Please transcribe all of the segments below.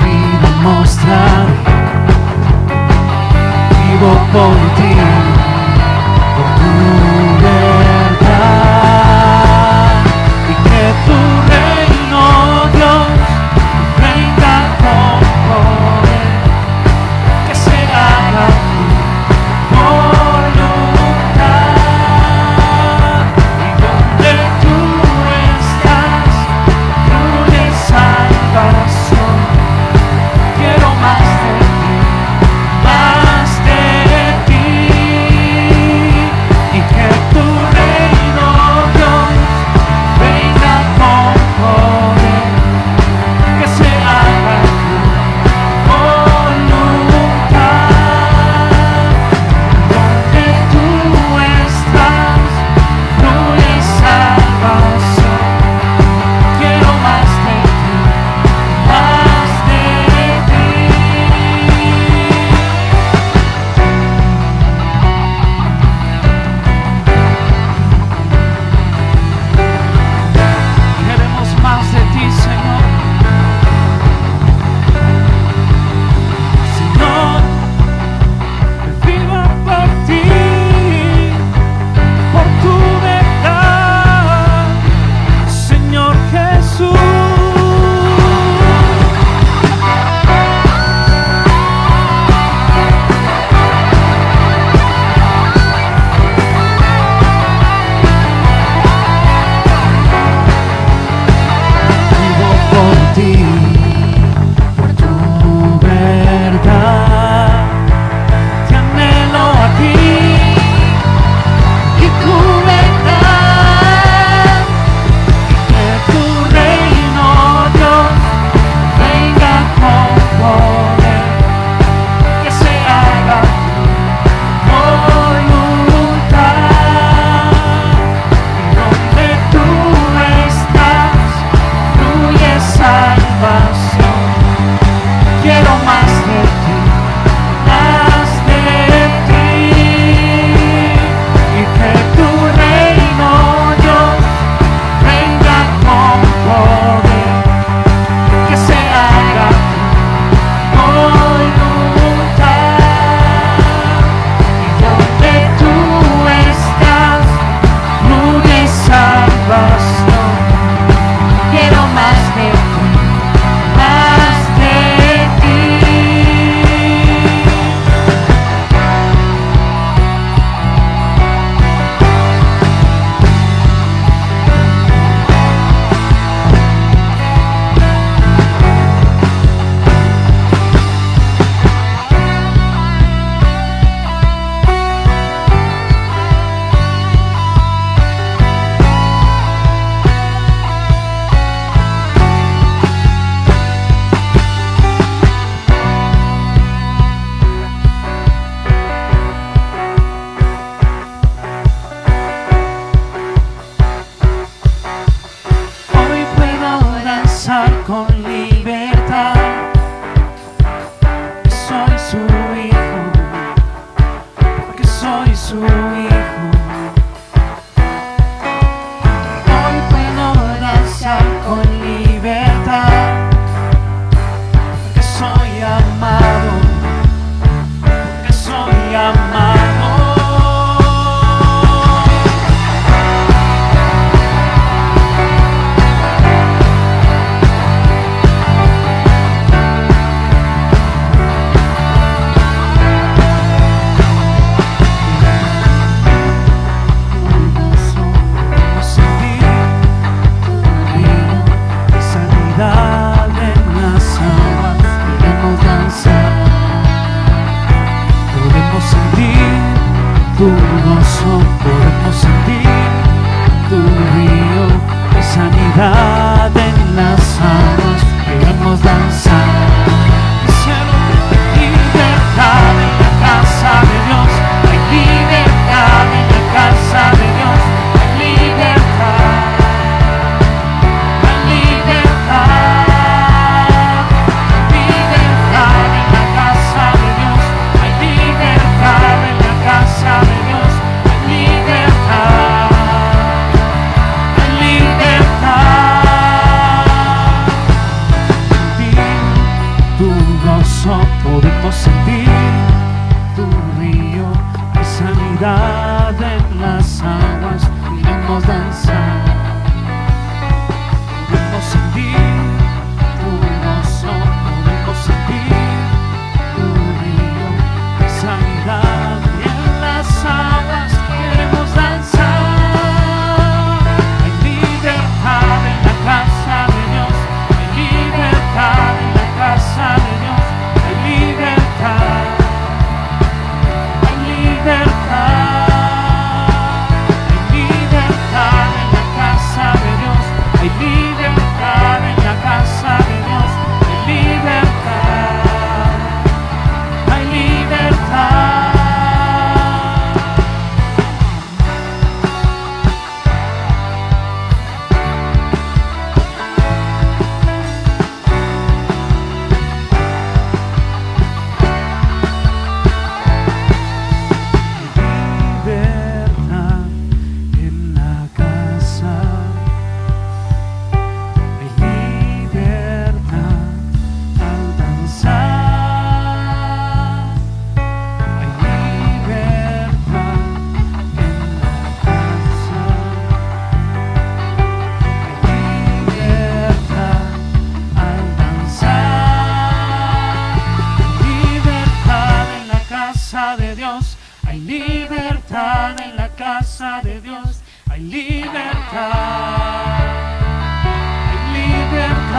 vida mostrar. Vivo por ti, por tu verdad, y que tu reino, Dios, venga con poder, que se haga tu voluntad, y donde tú estás, fluye salvación. Quiero más de ti, más de ti, y que tu reino, Dios, venga con poder, que se haga tu voluntad. Donde tú estás, fluye salvación. Quiero más de ti, más de ti. Queremos más de ti, Señor. Señor, vivo por ti, por tu verdad, Señor Jesús. Vivo por ti, por tu verdad, te anhelo a ti y tu verdad, y que tu reino, Dios, venga con poder, que se haga tu voluntad, y donde tú estás, fluye salvación. Quiero más de ti, más de ti, y que tu reino, Dios, venga con poder, que se haga tu voluntad, y donde tú estás, fluye salvación. Quiero más de ti, más de ti. Hoy puedo danzar con libertad, soy su hijo, porque soy su hijo. Hoy puedo danzar con libertad, porque soy amado, porque soy amado. Sanidad en las aguas, queremos danzar. gozo podemos sentir, tu río de sanidad en las aguas, podemos danzar, podemos sentir tu gozo, podemos sentir tu río de sanidad y en las aguas queremos danzar. Hay libertad en la casa de Dios, hay libertad en la casa de Dios, hay libertad, hay libertad, hay libertad en la casa de Dios, hay libertad en la casa de Dios, hay libertad, hay libertad. Libertad en la casa, hay libertad al danzar, hay libertad en la casa, hay libertad al danzar, hay libertad en la casa de Dios. Hay libertad en la casa de Dios, hay libertad, hay libertad,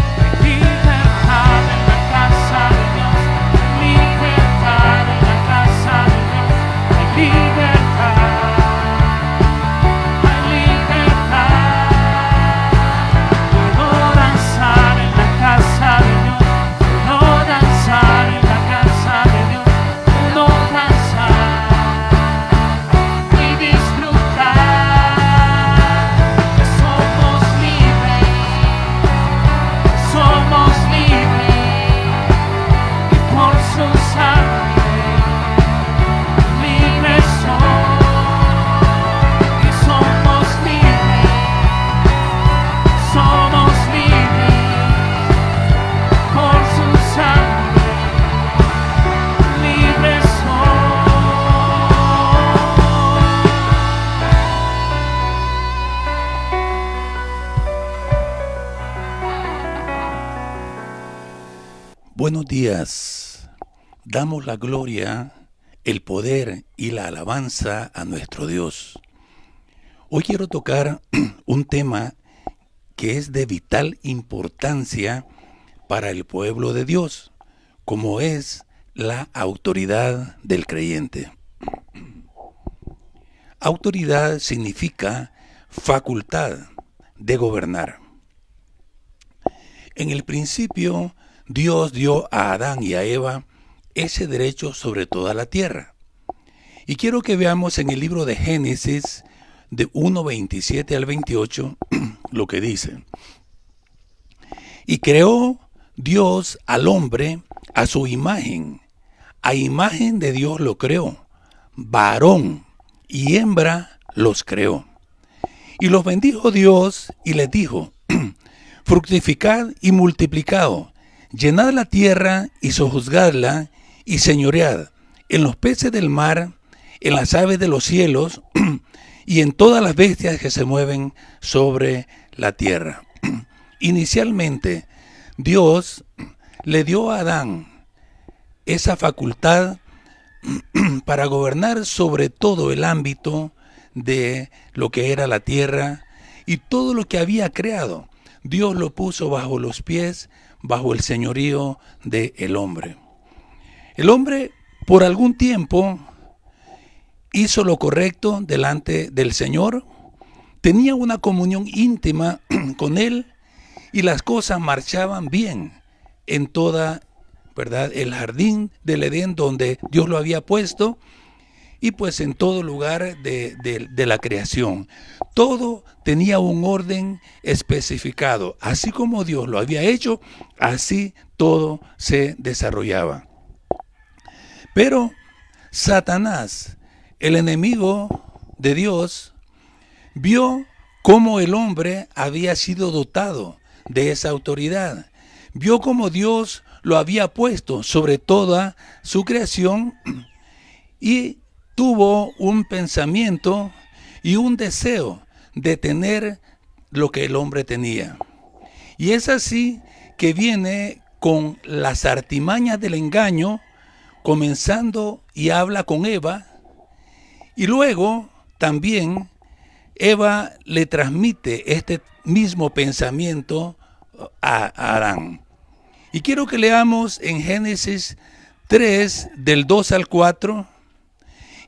hay libertad en la casa de Dios, hay libertad en la casa de Dios, hay libertad, hay libertad. Puedo danzar en la casa de Dios, puedo danzar en la casa de Dios, puedo danzar y disfrutar. Somos libres y por su sangre libres somos, y somos libres por su sangre libres Buenos días. Damos la gloria, el poder y la alabanza a nuestro Dios. Hoy quiero tocar un tema que es de vital importancia para el pueblo de Dios, como es la autoridad del creyente. Autoridad significa facultad de gobernar. En el principio, Dios dio a Adán y a Eva ese derecho sobre toda la tierra. Y quiero que veamos en el libro de Génesis, de 1:27 al 28, lo que dice. Y creó Dios al hombre a su imagen. A imagen de Dios lo creó. Varón y hembra los creó. Y los bendijo Dios y les dijo, fructificad y multiplicaos, llenad la tierra y sojuzgadla y señoread en los peces del mar, en las aves de los cielos y en todas las bestias que se mueven sobre la tierra. Inicialmente, Dios le dio a Adán esa facultad para gobernar sobre todo el ámbito de lo que era la tierra y todo lo que había creado. Dios lo puso bajo los pies, bajo el señorío del hombre. El hombre, por algún tiempo, hizo lo correcto delante del Señor, tenía una comunión íntima con Él y las cosas marchaban bien en toda, ¿verdad?, el jardín del Edén donde Dios lo había puesto y pues en todo lugar de la creación. Todo tenía un orden especificado. Así como Dios lo había hecho, así todo se desarrollaba. Pero Satanás, el enemigo de Dios, vio cómo el hombre había sido dotado de esa autoridad. vio como Dios lo había puesto sobre toda su creación y tuvo un pensamiento y un deseo de tener lo que el hombre tenía. Y es así que viene con las artimañas del engaño, comenzando y habla con Eva, y luego también Eva le transmite este mismo pensamiento a Adán. Y quiero que leamos en Génesis 3, del 2 al 4,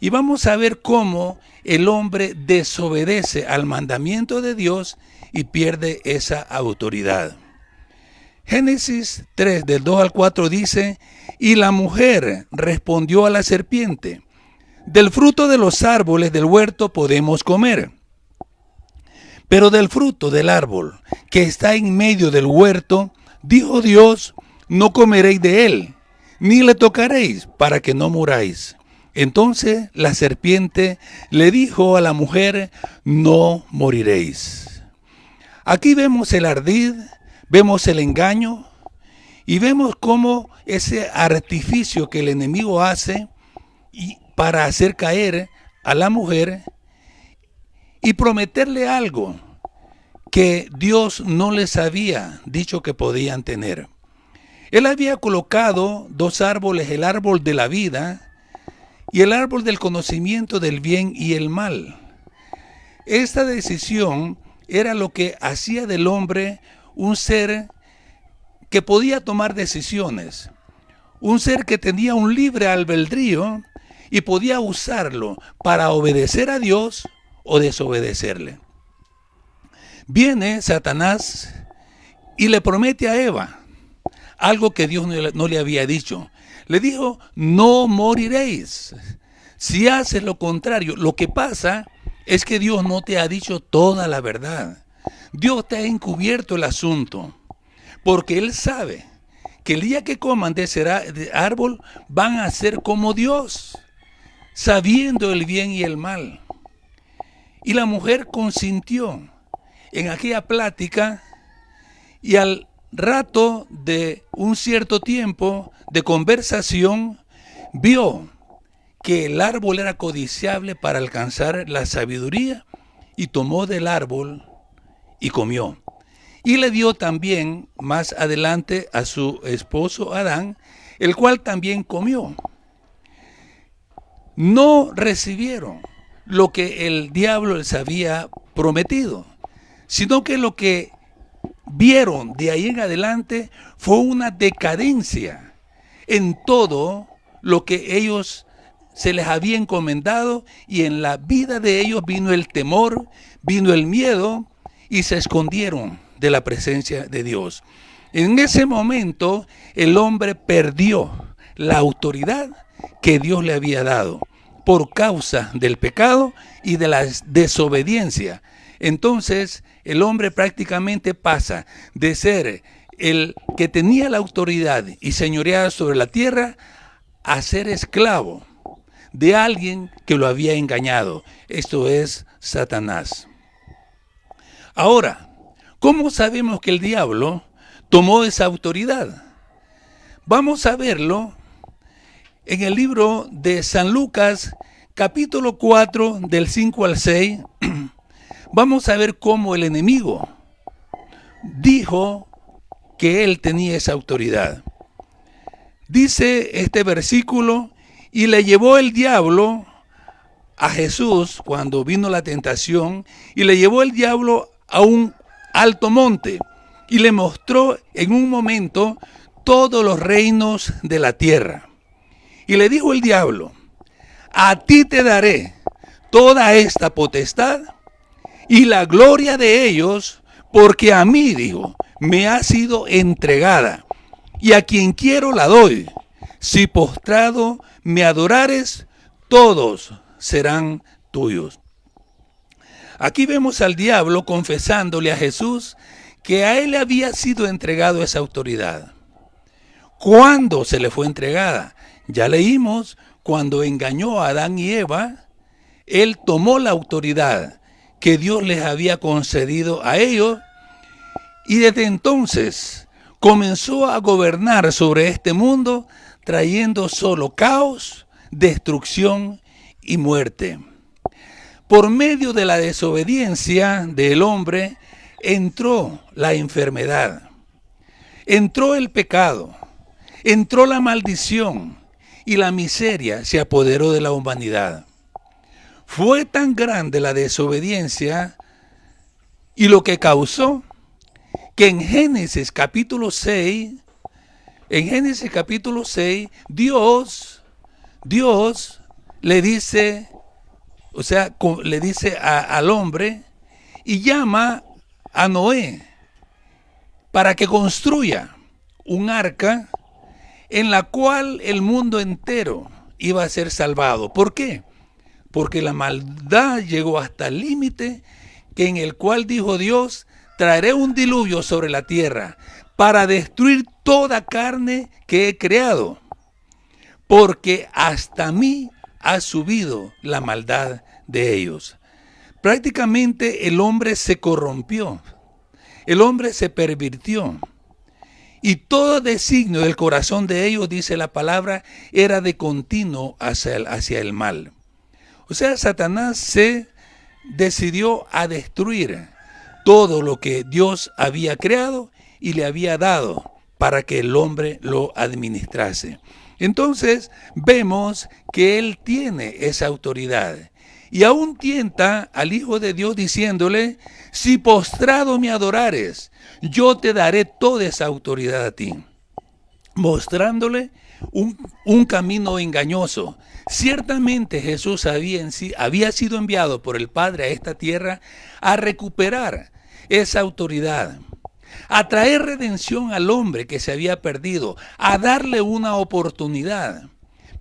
y vamos a ver cómo el hombre desobedece al mandamiento de Dios y pierde esa autoridad. Génesis 3, del 2 al 4 dice: y la mujer respondió a la serpiente: del fruto de los árboles del huerto podemos comer, pero del fruto del árbol que está en medio del huerto, dijo Dios, no comeréis de él, ni le tocaréis, para que no muráis. Entonces la serpiente le dijo a la mujer: no moriréis. Aquí vemos el ardid, vemos el engaño y vemos cómo ese artificio que el enemigo hace para hacer caer a la mujer y prometerle algo que Dios no les había dicho que podían tener. Él había colocado dos árboles, el árbol de la vida y el árbol del conocimiento del bien y el mal. Esta decisión era lo que hacía del hombre un ser que podía tomar decisiones, un ser que tenía un libre albedrío y podía usarlo para obedecer a Dios o desobedecerle. Viene Satanás y le promete a Eva algo que Dios no le había dicho. Le dijo: no moriréis. Si haces lo contrario, lo que pasa es que Dios no te ha dicho toda la verdad. Dios te ha encubierto el asunto, porque Él sabe que el día que coman de ese árbol van a ser como Dios, sabiendo el bien y el mal. Y la mujer consintió en aquella plática, y al rato de un cierto tiempo de conversación, vio que el árbol era codiciable para alcanzar la sabiduría, y tomó del árbol y comió. Y le dio también más adelante a su esposo Adán, el cual también comió. No recibieron lo que el diablo les había prometido, sino que lo que vieron de ahí en adelante fue una decadencia en todo lo que ellos se les había encomendado, y en la vida de ellos vino el temor, vino el miedo, y se escondieron de la presencia de Dios. En ese momento el hombre perdió la autoridad que Dios le había dado por causa del pecado y de la desobediencia. Entonces el hombre prácticamente pasa de ser el que tenía la autoridad y señoreaba sobre la tierra a ser esclavo de alguien que lo había engañado. Esto es Satanás. Ahora, ¿cómo sabemos que el diablo tomó esa autoridad? Vamos a verlo en el libro de San Lucas, capítulo 4, del 5 al 6. Vamos a ver cómo el enemigo dijo que él tenía esa autoridad. Dice este versículo: y le llevó el diablo a Jesús cuando vino la tentación, y le llevó el diablo a un alto monte, y le mostró en un momento todos los reinos de la tierra. Y le dijo el diablo: a ti te daré toda esta potestad y la gloria de ellos, porque a mí, dijo, me ha sido entregada, y a quien quiero la doy. Si postrado me adorares, todos serán tuyos. Aquí vemos al diablo confesándole a Jesús que a él le había sido entregado esa autoridad. ¿Cuándo se le fue entregada? Ya leímos, cuando engañó a Adán y Eva, él tomó la autoridad que Dios les había concedido a ellos, y desde entonces comenzó a gobernar sobre este mundo, trayendo solo caos, destrucción y muerte. Por medio de la desobediencia del hombre entró la enfermedad, entró el pecado, entró la maldición y la miseria se apoderó de la humanidad. Fue tan grande la desobediencia y lo que causó que en Génesis capítulo 6, Dios le dice, le dice al hombre y llama a Noé para que construya un arca en la cual el mundo entero iba a ser salvado. ¿Por qué? Porque la maldad llegó hasta el límite en el cual dijo Dios: traeré un diluvio sobre la tierra para destruir toda carne que he creado, porque hasta mí ha subido la maldad de ellos. Prácticamente el hombre se corrompió, el hombre se pervirtió, y todo designio del corazón de ellos, dice la palabra, era de continuo hacia el mal. O sea, Satanás se decidió a destruir todo lo que Dios había creado y le había dado para que el hombre lo administrase. Entonces vemos que él tiene esa autoridad y aún tienta al Hijo de Dios diciéndole: si postrado me adorares, yo te daré toda esa autoridad a ti, mostrándole un camino engañoso. Ciertamente Jesús había sido enviado por el Padre a esta tierra a recuperar esa autoridad, a traer redención al hombre que se había perdido, a darle una oportunidad.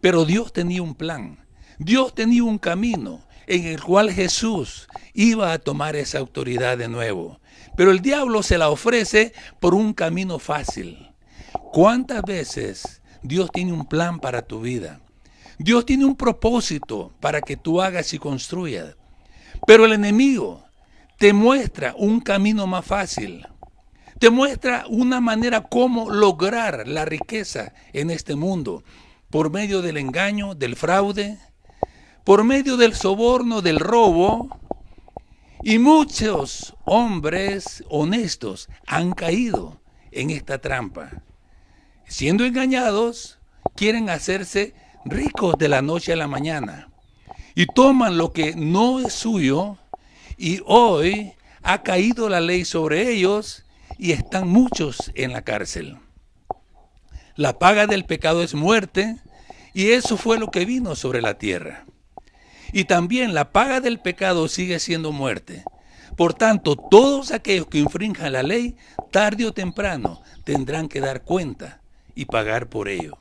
Pero Dios tenía un plan, Dios tenía un camino en el cual Jesús iba a tomar esa autoridad de nuevo. Pero el diablo se la ofrece por un camino fácil. ¿Cuántas veces Dios tiene un plan para tu vida? Dios tiene un propósito para que tú hagas y construyas. Pero el enemigo te muestra un camino más fácil. Te muestra una manera cómo lograr la riqueza en este mundo. Por medio del engaño, del fraude, por medio del soborno, del robo. Y muchos hombres honestos han caído en esta trampa. Siendo engañados, quieren hacerse ricos de la noche a la mañana. Y toman lo que no es suyo, y hoy ha caído la ley sobre ellos y están muchos en la cárcel. La paga del pecado es muerte, y eso fue lo que vino sobre la tierra. Y también la paga del pecado sigue siendo muerte. Por tanto, todos aquellos que infrinjan la ley, tarde o temprano, tendrán que dar cuenta y pagar por ello.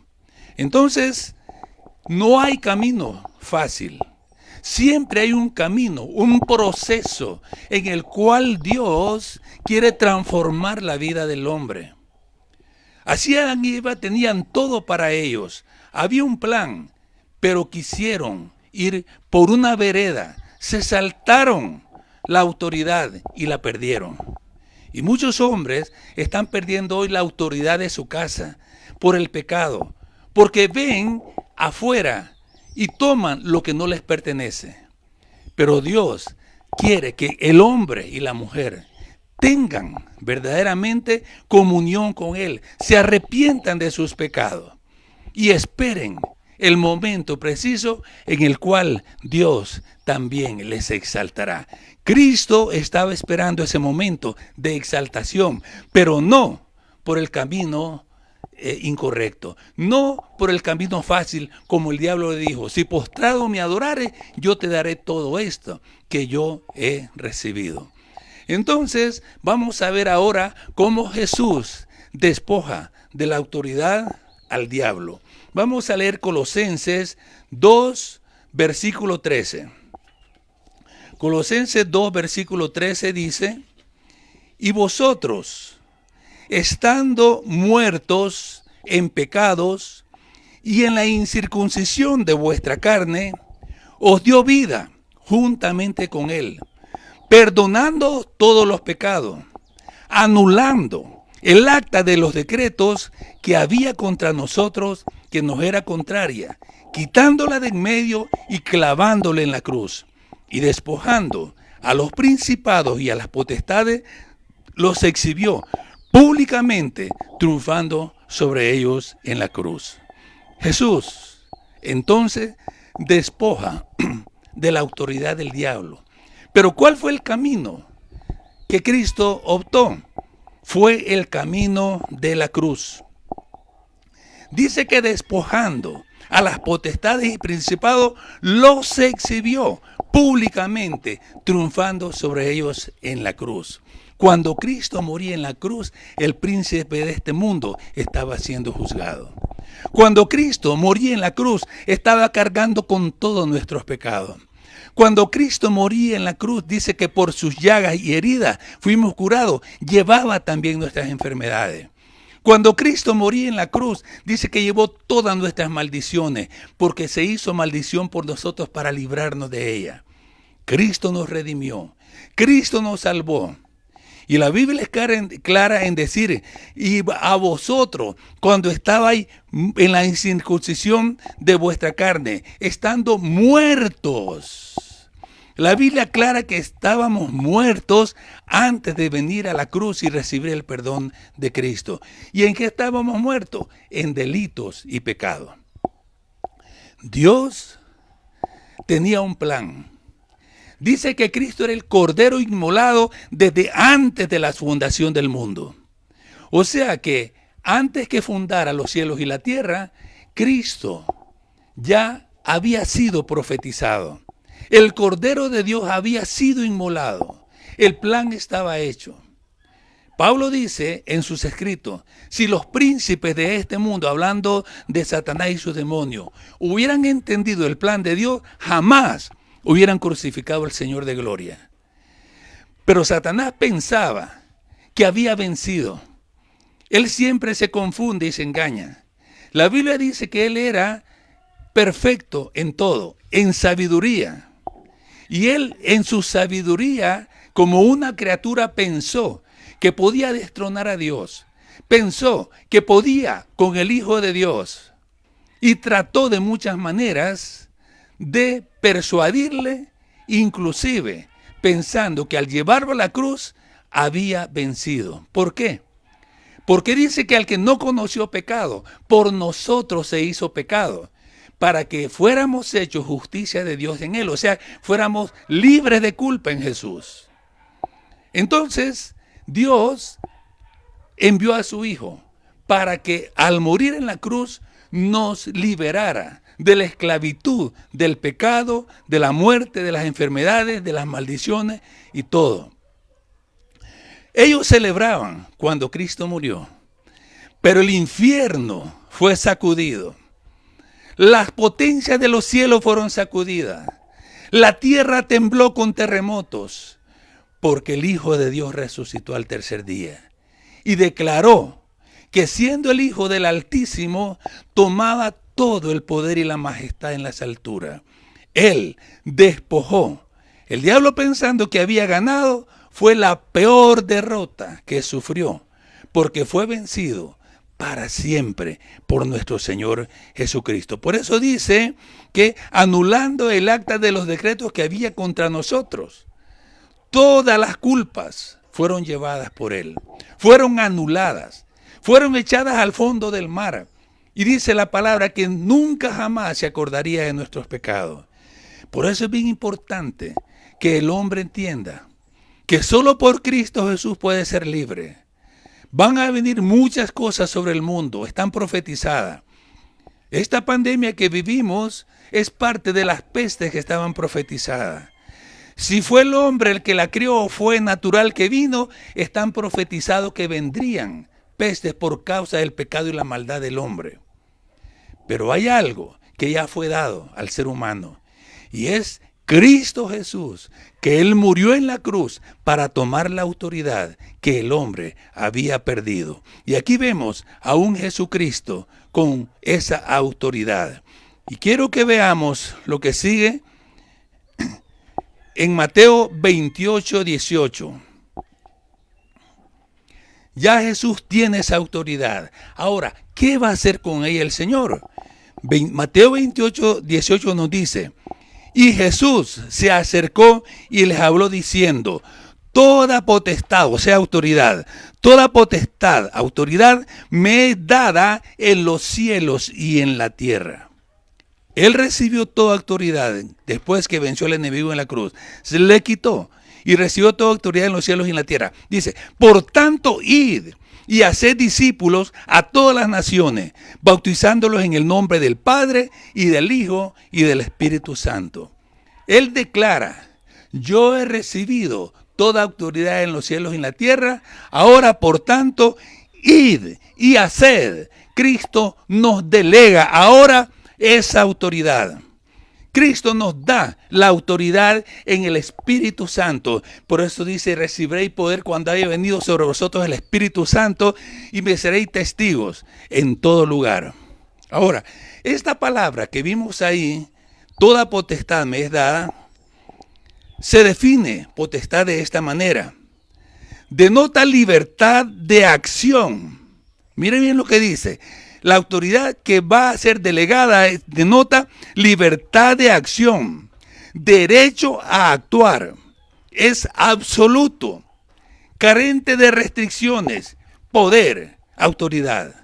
Entonces, no hay camino fácil. Siempre hay un camino, un proceso en el cual Dios quiere transformar la vida del hombre. Así Adán y Eva tenían todo para ellos. Había un plan, pero quisieron ir por una vereda. Se saltaron la autoridad y la perdieron. Y muchos hombres están perdiendo hoy la autoridad de su casa por el pecado, porque ven afuera y toman lo que no les pertenece. Pero Dios quiere que el hombre y la mujer tengan verdaderamente comunión con Él, se arrepientan de sus pecados y esperen el momento preciso en el cual Dios también les exaltará. Cristo estaba esperando ese momento de exaltación, pero no por el camino incorrecto, no por el camino fácil, como el diablo le dijo: si postrado me adorares, yo te daré todo esto que yo he recibido. Entonces vamos a ver ahora cómo Jesús despoja de la autoridad al diablo. Vamos a leer Colosenses 2, versículo 13. Colosenses 2, versículo 13 dice: y vosotros, estando muertos en pecados y en la incircuncisión de vuestra carne, os dio vida juntamente con Él, perdonando todos los pecados, anulando el acta de los decretos que había contra nosotros, que nos era contraria, quitándola de en medio y clavándola en la cruz, y despojando a los principados y a las potestades, los exhibió públicamente, triunfando sobre ellos en la cruz. Jesús, entonces, despoja de la autoridad del diablo. Pero ¿cuál fue el camino que Cristo optó? Fue el camino de la cruz. Dice que despojando a las potestades y principados, los exhibió públicamente, triunfando sobre ellos en la cruz. Cuando Cristo moría en la cruz, el príncipe de este mundo estaba siendo juzgado. Cuando Cristo moría en la cruz, estaba cargando con todos nuestros pecados. Cuando Cristo moría en la cruz, dice que por sus llagas y heridas fuimos curados, llevaba también nuestras enfermedades. Cuando Cristo moría en la cruz, dice que llevó todas nuestras maldiciones, porque se hizo maldición por nosotros para librarnos de ella. Cristo nos redimió, Cristo nos salvó. Y la Biblia es clara en decir, y a vosotros, cuando estabais en la incircuncisión de vuestra carne, estando muertos. La Biblia aclara que estábamos muertos antes de venir a la cruz y recibir el perdón de Cristo. ¿Y en qué estábamos muertos? En delitos y pecados. Dios tenía un plan. Dice que Cristo era el Cordero inmolado desde antes de la fundación del mundo. O sea que antes que fundara los cielos y la tierra, Cristo ya había sido profetizado. El Cordero de Dios había sido inmolado. El plan estaba hecho. Pablo dice en sus escritos, si los príncipes de este mundo, hablando de Satanás y sus demonios, hubieran entendido el plan de Dios, jamás hubieran crucificado al Señor de gloria. Pero Satanás pensaba que había vencido. Él siempre se confunde y se engaña. La Biblia dice que él era perfecto en todo, en sabiduría. Y él en su sabiduría, como una criatura, pensó que podía destronar a Dios. Pensó que podía con el Hijo de Dios. Y trató de muchas maneras de persuadirle, inclusive pensando que al llevarlo a la cruz había vencido. ¿Por qué? Porque dice que al que no conoció pecado, por nosotros se hizo pecado, para que fuéramos hechos justicia de Dios en él, o sea, fuéramos libres de culpa en Jesús. Entonces, Dios envió a su Hijo para que al morir en la cruz nos liberara de la esclavitud, del pecado, de la muerte, de las enfermedades, de las maldiciones y todo. Ellos celebraban cuando Cristo murió, pero el infierno fue sacudido. Las potencias de los cielos fueron sacudidas. La tierra tembló con terremotos, porque el Hijo de Dios resucitó al tercer día y declaró que siendo el Hijo del Altísimo, tomaba todo el poder y la majestad en las alturas. Él despojó. El diablo, pensando que había ganado, fue la peor derrota que sufrió, porque fue vencido para siempre por nuestro Señor Jesucristo. Por eso dice que anulando el acta de los decretos que había contra nosotros, todas las culpas fueron llevadas por él, fueron anuladas, fueron echadas al fondo del mar. Y dice la palabra que nunca jamás se acordaría de nuestros pecados. Por eso es bien importante que el hombre entienda que solo por Cristo Jesús puede ser libre. Van a venir muchas cosas sobre el mundo, están profetizadas. Esta pandemia que vivimos es parte de las pestes que estaban profetizadas. Si fue el hombre el que la crió o fue natural que vino, están profetizados que vendrían pestes por causa del pecado y la maldad del hombre. Pero hay algo que ya fue dado al ser humano, y es Cristo Jesús, que Él murió en la cruz para tomar la autoridad que el hombre había perdido. Y aquí vemos a un Jesucristo con esa autoridad. Y quiero que veamos lo que sigue en Mateo 28, 18. Ya Jesús tiene esa autoridad. Ahora, ¿qué va a hacer con ella el Señor? Mateo 28, 18 nos dice, y Jesús se acercó y les habló diciendo, toda potestad, o sea, autoridad, toda potestad, autoridad me es dada en los cielos y en la tierra. Él recibió toda autoridad después que venció al enemigo en la cruz. Se le quitó y recibió toda autoridad en los cielos y en la tierra. Dice, por tanto, id y haced discípulos a todas las naciones, bautizándolos en el nombre del Padre y del Hijo y del Espíritu Santo. Él declara, yo he recibido toda autoridad en los cielos y en la tierra, ahora por tanto, id y haced. Cristo nos delega ahora esa autoridad. Cristo nos da la autoridad en el Espíritu Santo. Por eso dice, recibiréis poder cuando haya venido sobre vosotros el Espíritu Santo y me seréis testigos en todo lugar. Ahora, esta palabra que vimos ahí, toda potestad me es dada, se define potestad de esta manera. Denota libertad de acción. Mire bien lo que dice. La autoridad que va a ser delegada denota libertad de acción, derecho a actuar. Es absoluto, carente de restricciones, poder, autoridad.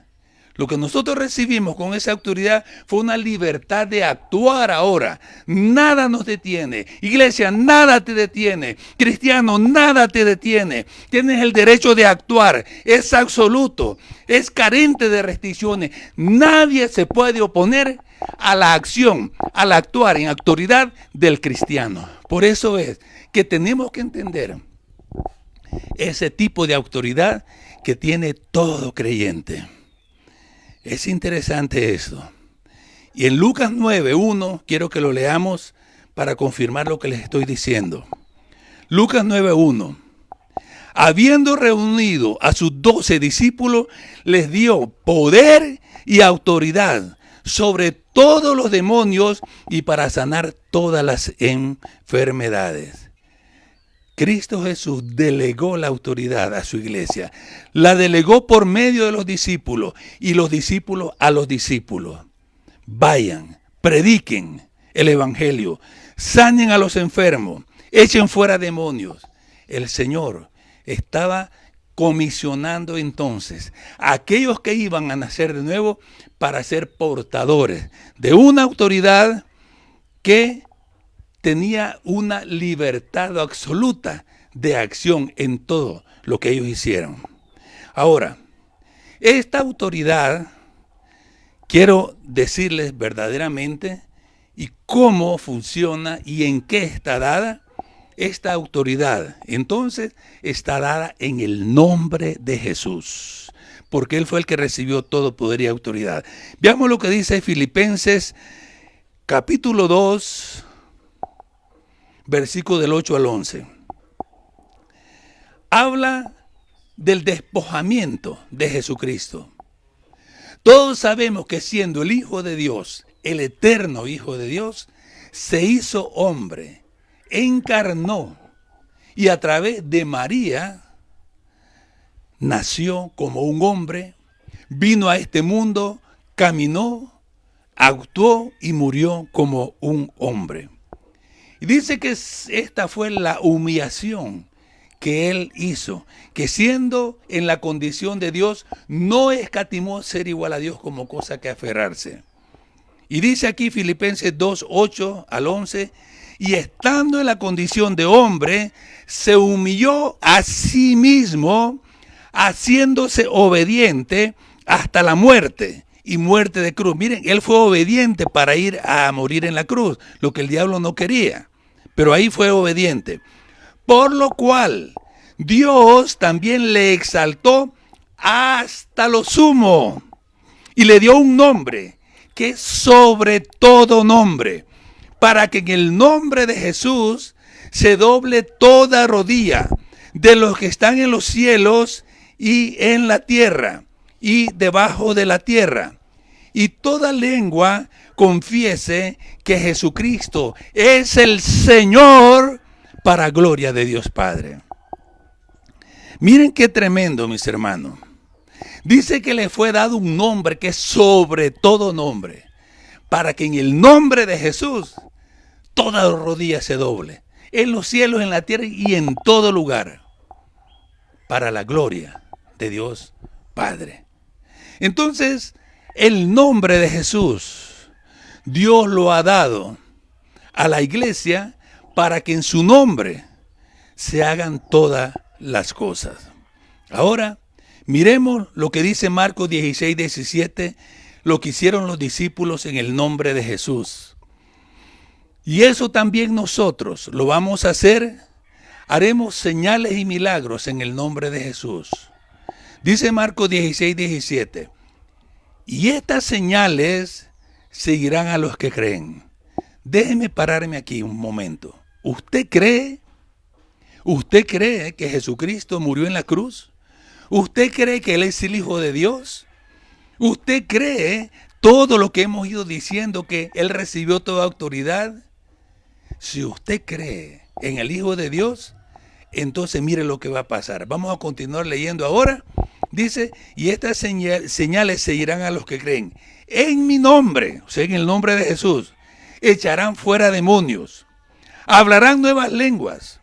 Lo que nosotros recibimos con esa autoridad fue una libertad de actuar ahora. Nada nos detiene. Iglesia, nada te detiene. Cristiano, nada te detiene. Tienes el derecho de actuar. Es absoluto. Es carente de restricciones. Nadie se puede oponer a la acción, al actuar en autoridad del cristiano. Por eso es que tenemos que entender ese tipo de autoridad que tiene todo creyente. Es interesante esto. Y en Lucas 9:1, quiero que lo leamos para confirmar lo que les estoy diciendo. Lucas 9:1. Habiendo reunido a sus 12 discípulos, les dio poder y autoridad sobre todos los demonios y para sanar todas las enfermedades. Cristo Jesús delegó la autoridad a su iglesia. La delegó por medio de los discípulos y los discípulos a los discípulos. Vayan, prediquen el evangelio, sanen a los enfermos, echen fuera demonios. El Señor estaba comisionando entonces a aquellos que iban a nacer de nuevo para ser portadores de una autoridad que tenía una libertad absoluta de acción en todo lo que ellos hicieron. Ahora, esta autoridad, quiero decirles verdaderamente y cómo funciona y en qué está dada. Esta autoridad, entonces, está dada en el nombre de Jesús, porque Él fue el que recibió todo poder y autoridad. Veamos lo que dice Filipenses capítulo 2, versículo del 8 al 11. Habla del despojamiento de Jesucristo. Todos sabemos que siendo el Hijo de Dios, el eterno Hijo de Dios, se hizo hombre, encarnó y a través de María nació como un hombre, vino a este mundo, caminó, actuó y murió como un hombre. Y dice que esta fue la humillación que Él hizo, que siendo en la condición de Dios, no escatimó ser igual a Dios como cosa que aferrarse. Y dice aquí Filipenses 2, 8 al 11, y estando en la condición de hombre, se humilló a sí mismo, haciéndose obediente hasta la muerte y muerte de cruz. Miren, Él fue obediente para ir a morir en la cruz, lo que el diablo no quería, pero ahí fue obediente. Por lo cual, Dios también le exaltó hasta lo sumo y le dio un nombre que es sobre todo nombre, para que en el nombre de Jesús se doble toda rodilla de los que están en los cielos y en la tierra y debajo de la tierra, y toda lengua confiese que Jesucristo es el Señor, para gloria de Dios Padre. Miren qué tremendo, mis hermanos. Dice que le fue dado un nombre que es sobre todo nombre, para que en el nombre de Jesús toda rodilla se doble, en los cielos, en la tierra y en todo lugar, para la gloria de Dios Padre. Entonces, el nombre de Jesús, Dios lo ha dado a la iglesia para que en su nombre se hagan todas las cosas. Ahora, miremos lo que dice Marcos 16, 17, lo que hicieron los discípulos en el nombre de Jesús. Y eso también nosotros lo vamos a hacer. Haremos señales y milagros en el nombre de Jesús. Dice Marcos 16, 17. Y estas señales seguirán a los que creen. Déjeme pararme aquí un momento. ¿Usted cree que Jesucristo murió en la cruz? ¿Usted cree que Él es el Hijo de Dios? ¿Usted cree todo lo que hemos ido diciendo, que Él recibió toda autoridad? Si usted cree en el Hijo de Dios, entonces mire lo que va a pasar. Vamos a continuar leyendo ahora. Dice, y estas señales seguirán a los que creen. En mi nombre, o sea, en el nombre de Jesús, echarán fuera demonios, hablarán nuevas lenguas,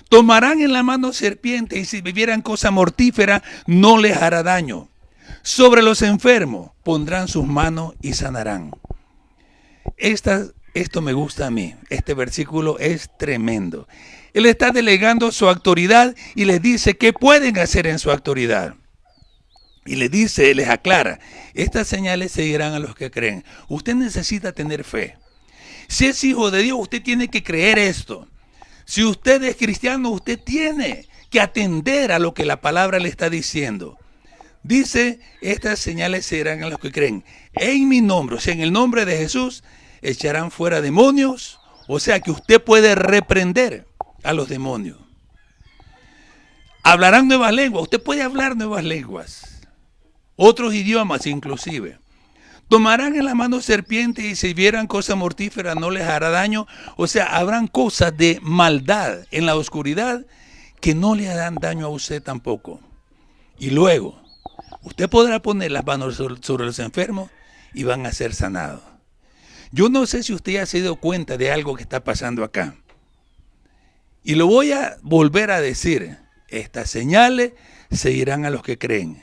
tomarán en la mano serpientes y si bebieran cosa mortífera no les hará daño. Sobre los enfermos pondrán sus manos y sanarán. Esto me gusta a mí. Este versículo es tremendo. Él está delegando su autoridad y les dice qué pueden hacer en su autoridad. Y les aclara, estas señales seguirán a los que creen. Usted necesita tener fe. Si es hijo de Dios, usted tiene que creer esto. Si usted es cristiano, usted tiene que atender a lo que la palabra le está diciendo. Dice, estas señales seguirán a los que creen. En mi nombre, o sea, en el nombre de Jesús, echarán fuera demonios. O sea, que usted puede reprender a los demonios. Hablarán nuevas lenguas. Usted puede hablar nuevas lenguas. Otros idiomas inclusive. Tomarán en la mano serpientes y si vieran cosa mortífera no les hará daño. O sea, habrán cosas de maldad en la oscuridad que no le harán daño a usted tampoco. Y luego, usted podrá poner las manos sobre los enfermos y van a ser sanados. Yo no sé si usted ya se ha dado cuenta de algo que está pasando acá. Y lo voy a volver a decir. Estas señales seguirán a los que creen.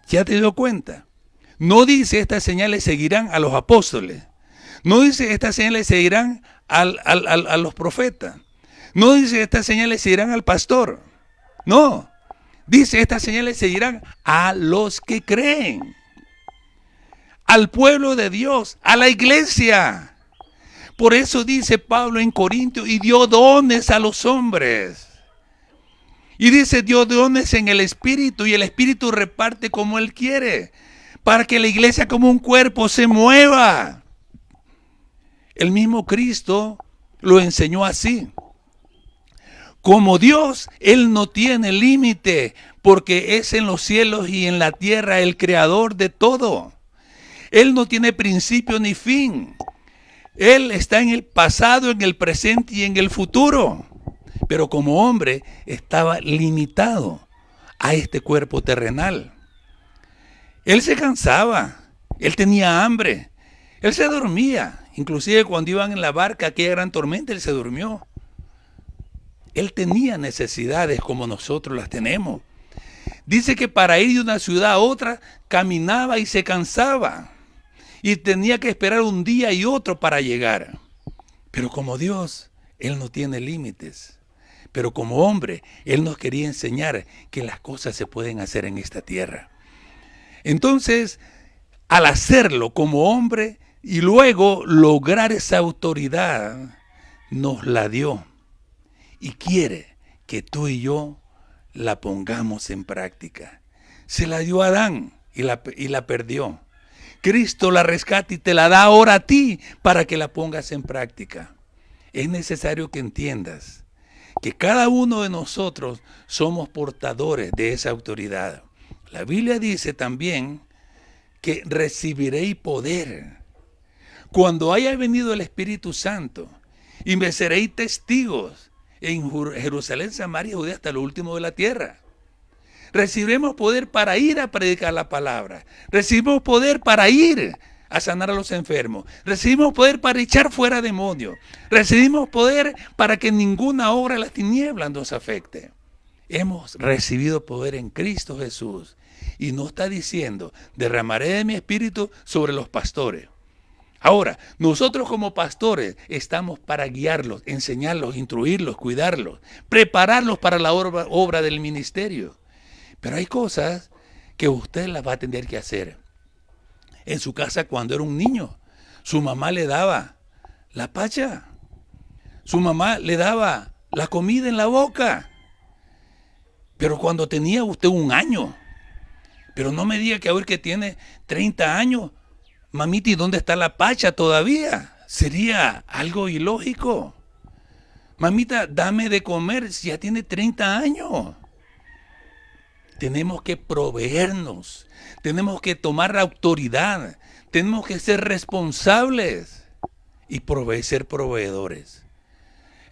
¿Ya te dio cuenta? No dice estas señales seguirán a los apóstoles. No dice estas señales seguirán a los profetas. No dice estas señales seguirán al pastor. No. Dice estas señales seguirán a los que creen. Al pueblo de Dios, a la iglesia. Por eso dice Pablo en Corintios, y dio dones a los hombres. Y dice, dio dones en el Espíritu, y el Espíritu reparte como Él quiere, para que la iglesia como un cuerpo se mueva. El mismo Cristo lo enseñó así. Como Dios, Él no tiene límite, porque es en los cielos y en la tierra el creador de todo. Él no tiene principio ni fin. Él está en el pasado, en el presente y en el futuro. Pero como hombre estaba limitado a este cuerpo terrenal. Él se cansaba, él tenía hambre, él se dormía. Inclusive cuando iban en la barca, aquella gran tormenta, él se durmió. Él tenía necesidades como nosotros las tenemos. Dice que para ir de una ciudad a otra, caminaba y se cansaba. Y tenía que esperar un día y otro para llegar. Pero como Dios, Él no tiene límites. Pero como hombre, Él nos quería enseñar que las cosas se pueden hacer en esta tierra. Entonces, al hacerlo como hombre y luego lograr esa autoridad, nos la dio. Y quiere que tú y yo la pongamos en práctica. Se la dio a Adán y la perdió. Cristo la rescata y te la da ahora a ti para que la pongas en práctica. Es necesario que entiendas que cada uno de nosotros somos portadores de esa autoridad. La Biblia dice también que recibiréis poder cuando haya venido el Espíritu Santo y me seréis testigos en Jerusalén, Samaria y Judea hasta lo último de la tierra. Recibiremos poder para ir a predicar la palabra. Recibimos poder para ir a sanar a los enfermos. Recibimos poder para echar fuera demonios. Recibimos poder para que ninguna obra de las tinieblas nos afecte. Hemos recibido poder en Cristo Jesús. Y no está diciendo, derramaré de mi espíritu sobre los pastores. Ahora, nosotros como pastores estamos para guiarlos, enseñarlos, instruirlos, cuidarlos, prepararlos para la obra del ministerio. Pero hay cosas que usted las va a tener que hacer. En su casa cuando era un niño, su mamá le daba la pacha. Su mamá le daba la comida en la boca. Pero cuando tenía usted 1 año, pero no me diga que ahora que tiene 30 años, mamita, ¿y dónde está la pacha todavía? Sería algo ilógico. Mamita, dame de comer si ya tiene 30 años. Tenemos que proveernos, tenemos que tomar autoridad, tenemos que ser responsables y ser proveedores.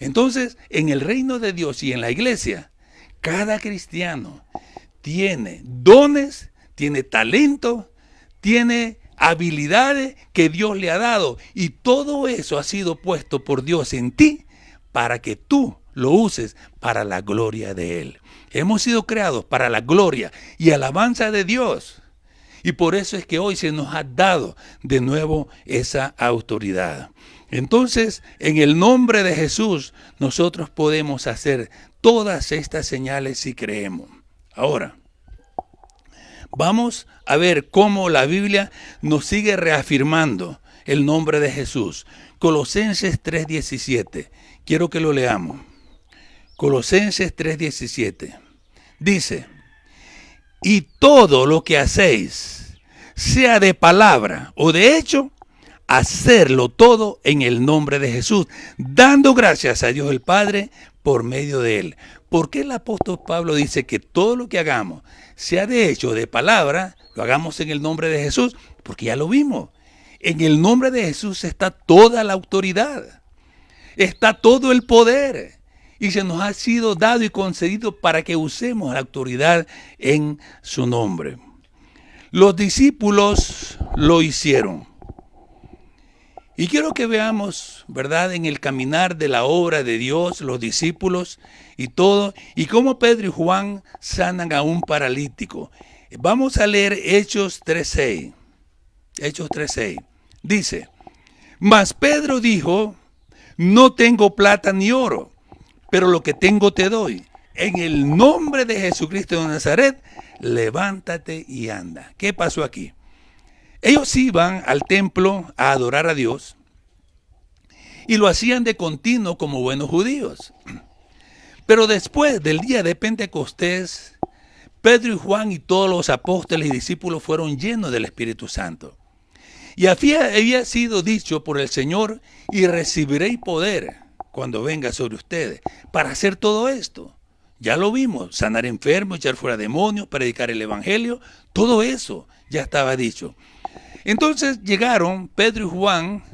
Entonces, en el reino de Dios y en la iglesia, cada cristiano tiene dones, tiene talento, tiene habilidades que Dios le ha dado. Y todo eso ha sido puesto por Dios en ti para que tú lo uses para la gloria de Él. Hemos sido creados para la gloria y alabanza de Dios. Y por eso es que hoy se nos ha dado de nuevo esa autoridad. Entonces, en el nombre de Jesús, nosotros podemos hacer todas estas señales si creemos. Ahora, vamos a ver cómo la Biblia nos sigue reafirmando el nombre de Jesús. Colosenses 3:17. Quiero que lo leamos. Colosenses 3:17. Dice, y todo lo que hacéis, sea de palabra o de hecho, hacerlo todo en el nombre de Jesús, dando gracias a Dios el Padre por medio de Él. ¿Por qué el apóstol Pablo dice que todo lo que hagamos, sea de hecho o de palabra, lo hagamos en el nombre de Jesús? Porque ya lo vimos. En el nombre de Jesús está toda la autoridad, está todo el poder. Y se nos ha sido dado y concedido para que usemos la autoridad en su nombre. Los discípulos lo hicieron. Y quiero que veamos, ¿verdad?, en el caminar de la obra de Dios, los discípulos y todo, y cómo Pedro y Juan sanan a un paralítico. Vamos a leer Hechos 3:6. Hechos 3:6. Dice, mas Pedro dijo, no tengo plata ni oro, pero lo que tengo te doy. En el nombre de Jesucristo de Nazaret, levántate y anda. ¿Qué pasó aquí? Ellos iban al templo a adorar a Dios y lo hacían de continuo como buenos judíos. Pero después del día de Pentecostés, Pedro y Juan y todos los apóstoles y discípulos fueron llenos del Espíritu Santo. Y había sido dicho por el Señor, y recibiréis poder cuando venga sobre ustedes, para hacer todo esto. Ya lo vimos, sanar enfermos, echar fuera demonios, predicar el evangelio, todo eso ya estaba dicho. Entonces llegaron Pedro y Juan,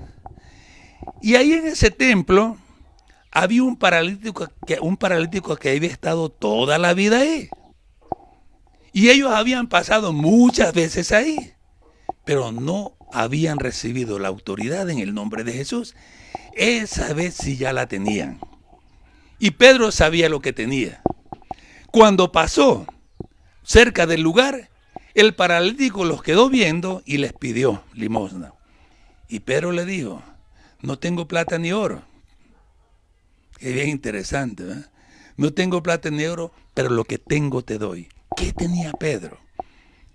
y ahí en ese templo había un paralítico que había estado toda la vida ahí. Y ellos habían pasado muchas veces ahí, pero no habían recibido la autoridad en el nombre de Jesús. Esa vez sí ya la tenían. Y Pedro sabía lo que tenía. Cuando pasó cerca del lugar, el paralítico los quedó viendo y les pidió limosna. Y Pedro le dijo, no tengo plata ni oro. Qué bien interesante, ¿eh? No tengo plata ni oro, pero lo que tengo te doy. ¿Qué tenía Pedro?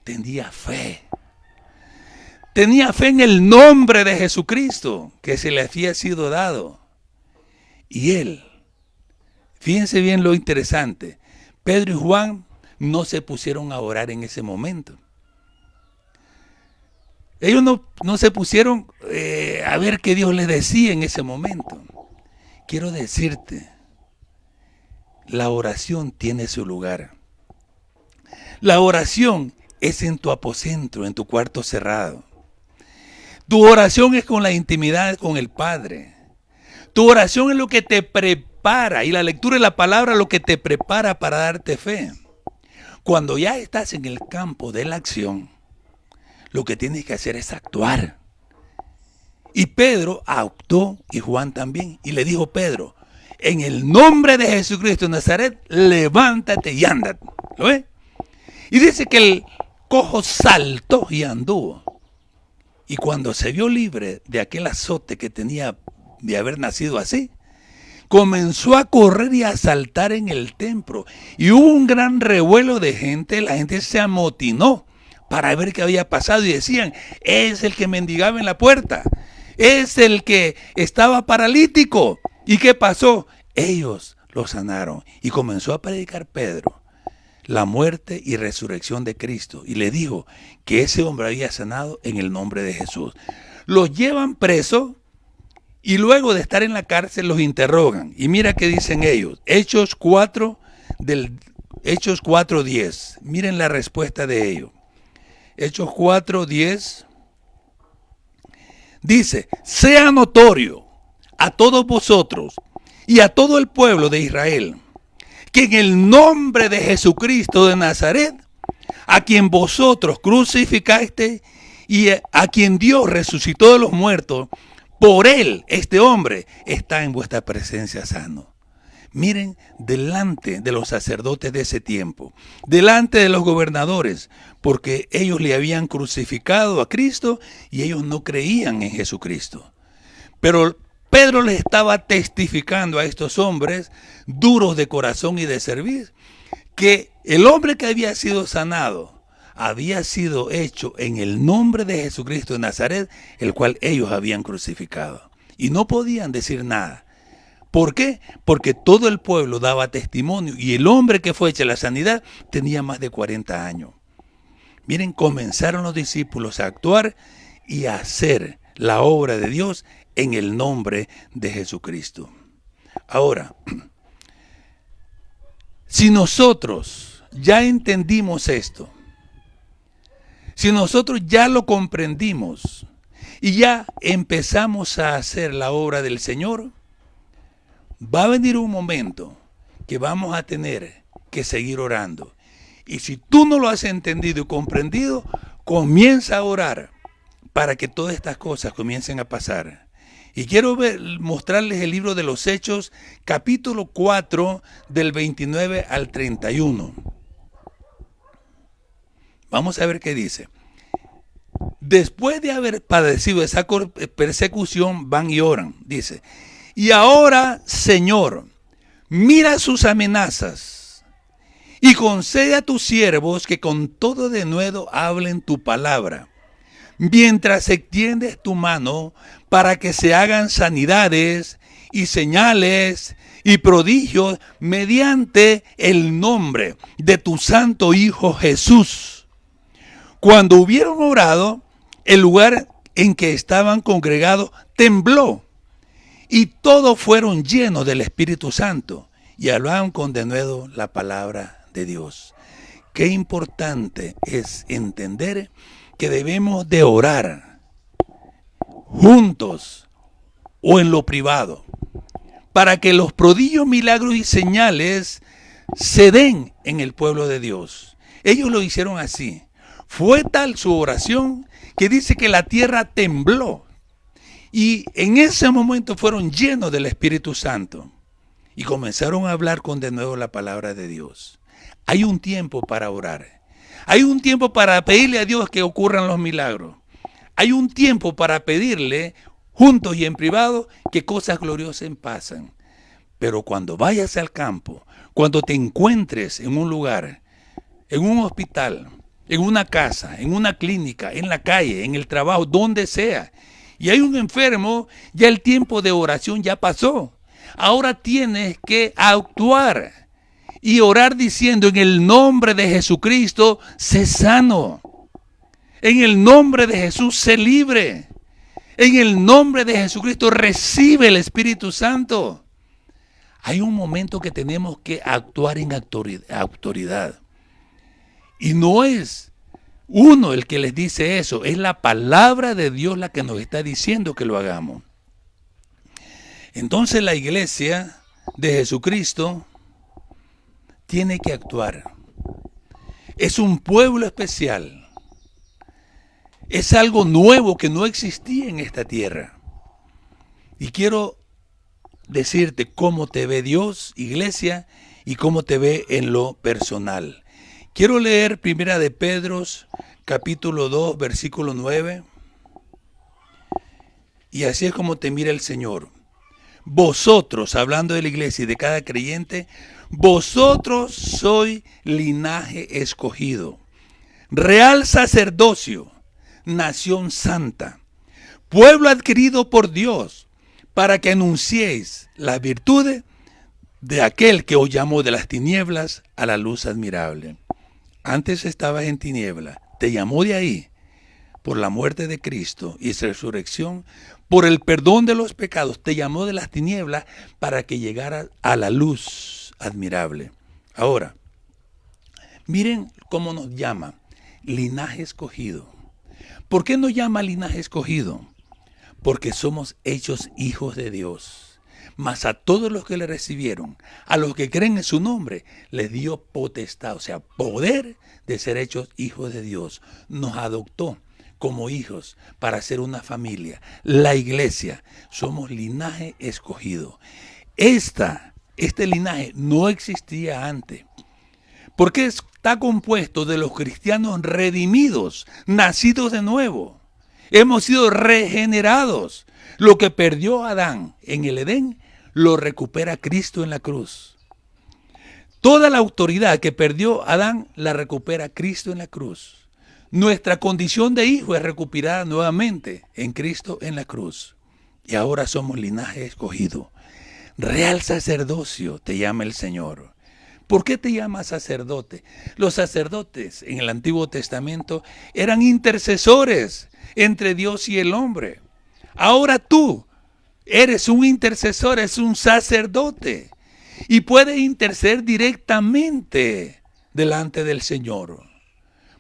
Tenía fe. Tenía fe en el nombre de Jesucristo que se le había sido dado. Y él, fíjense bien lo interesante, Pedro y Juan no se pusieron a orar en ese momento. Ellos no se pusieron a ver qué Dios les decía en ese momento. Quiero decirte, la oración tiene su lugar. La oración es en tu aposento, en tu cuarto cerrado. Tu oración es con la intimidad con el Padre. Tu oración es lo que te prepara prepara, y la lectura de la palabra lo que te prepara para darte fe. Cuando ya estás en el campo de la acción, lo que tienes que hacer es actuar. Y Pedro actuó, y Juan también, y le dijo Pedro, en el nombre de Jesucristo de Nazaret, levántate y anda. ¿Lo ves? Y dice que el cojo saltó y anduvo. Y cuando se vio libre de aquel azote que tenía de haber nacido así, comenzó a correr y a saltar en el templo. Y hubo un gran revuelo de gente, la gente se amotinó para ver qué había pasado y decían, es el que mendigaba en la puerta, es el que estaba paralítico. ¿Y qué pasó? Ellos lo sanaron. Y comenzó a predicar Pedro la muerte y resurrección de Cristo. Y le dijo que ese hombre había sanado en el nombre de Jesús. Los llevan preso y luego de estar en la cárcel los interrogan. Y mira qué dicen ellos. Hechos 4:10. Miren la respuesta de ellos. Hechos 4:10. Dice, sea notorio a todos vosotros y a todo el pueblo de Israel, que en el nombre de Jesucristo de Nazaret, a quien vosotros crucificaste y a quien Dios resucitó de los muertos, por él este hombre está en vuestra presencia sano. Miren, delante de los sacerdotes de ese tiempo, delante de los gobernadores, porque ellos le habían crucificado a Cristo y ellos no creían en Jesucristo. Pero Pedro les estaba testificando a estos hombres duros de corazón y de servir, que el hombre que había sido sanado había sido hecho en el nombre de Jesucristo de Nazaret, el cual ellos habían crucificado. Y no podían decir nada. ¿Por qué? Porque todo el pueblo daba testimonio y el hombre que fue hecho la sanidad tenía más de 40 años. Miren, comenzaron los discípulos a actuar y a hacer la obra de Dios en el nombre de Jesucristo. Ahora, si nosotros ya entendimos esto, si nosotros ya lo comprendimos y ya empezamos a hacer la obra del Señor, va a venir un momento que vamos a tener que seguir orando. Y si tú no lo has entendido y comprendido, comienza a orar para que todas estas cosas comiencen a pasar. Y quiero mostrarles el libro de los Hechos, capítulo 4, del 29 al 31. Vamos a ver qué dice. Después de haber padecido esa persecución, van y oran. Dice, y ahora, Señor, mira sus amenazas y concede a tus siervos que con todo denuedo hablen tu palabra, mientras extiendes tu mano para que se hagan sanidades y señales y prodigios mediante el nombre de tu santo Hijo Jesús. Cuando hubieron orado, el lugar en que estaban congregados tembló y todos fueron llenos del Espíritu Santo y hablaban con denuedo la palabra de Dios. Qué importante es entender que debemos de orar juntos o en lo privado para que los prodigios, milagros y señales se den en el pueblo de Dios. Ellos lo hicieron así. Fue tal su oración que dice que la tierra tembló. Y en ese momento fueron llenos del Espíritu Santo y comenzaron a hablar con de nuevo la palabra de Dios. Hay un tiempo para orar. Hay un tiempo para pedirle a Dios que ocurran los milagros. Hay un tiempo para pedirle, juntos y en privado, que cosas gloriosas pasen. Pero cuando vayas al campo, cuando te encuentres en un lugar, en un hospital, en una casa, en una clínica, en la calle, en el trabajo, donde sea, y hay un enfermo, ya el tiempo de oración ya pasó. Ahora tienes que actuar y orar diciendo, en el nombre de Jesucristo, sé sano. En el nombre de Jesús, sé libre. En el nombre de Jesucristo, recibe el Espíritu Santo. Hay un momento que tenemos que actuar en autoridad. Y no es uno el que les dice eso, es la palabra de Dios la que nos está diciendo que lo hagamos. Entonces la iglesia de Jesucristo tiene que actuar. Es un pueblo especial. Es algo nuevo que no existía en esta tierra. Y quiero decirte cómo te ve Dios, iglesia, y cómo te ve en lo personal. Quiero leer Primera de Pedro, capítulo 2, versículo 9. Y así es como te mira el Señor. Vosotros, hablando de la iglesia y de cada creyente, vosotros sois linaje escogido, real sacerdocio, nación santa, pueblo adquirido por Dios, para que anunciéis las virtudes de aquel que os llamó de las tinieblas a la luz admirable. Antes estabas en tiniebla, te llamó de ahí, por la muerte de Cristo y su resurrección, por el perdón de los pecados, te llamó de las tinieblas para que llegaras a la luz admirable. Ahora, miren cómo nos llama, linaje escogido. ¿Por qué nos llama linaje escogido? Porque somos hechos hijos de Dios. Mas a todos los que le recibieron, a los que creen en su nombre, les dio potestad, o sea, poder de ser hechos hijos de Dios. Nos adoptó como hijos para ser una familia. La iglesia, somos linaje escogido. Este linaje no existía antes, porque está compuesto de los cristianos redimidos, nacidos de nuevo. Hemos sido regenerados. Lo que perdió Adán en el Edén, lo recupera Cristo en la cruz. Toda la autoridad que perdió Adán, la recupera Cristo en la cruz. Nuestra condición de hijo es recuperada nuevamente en Cristo en la cruz. Y ahora somos linaje escogido. Real sacerdocio te llama el Señor. ¿Por qué te llama sacerdote? Los sacerdotes en el Antiguo Testamento eran intercesores entre Dios y el hombre. Ahora tú eres un intercesor, eres un sacerdote. Y puedes interceder directamente delante del Señor.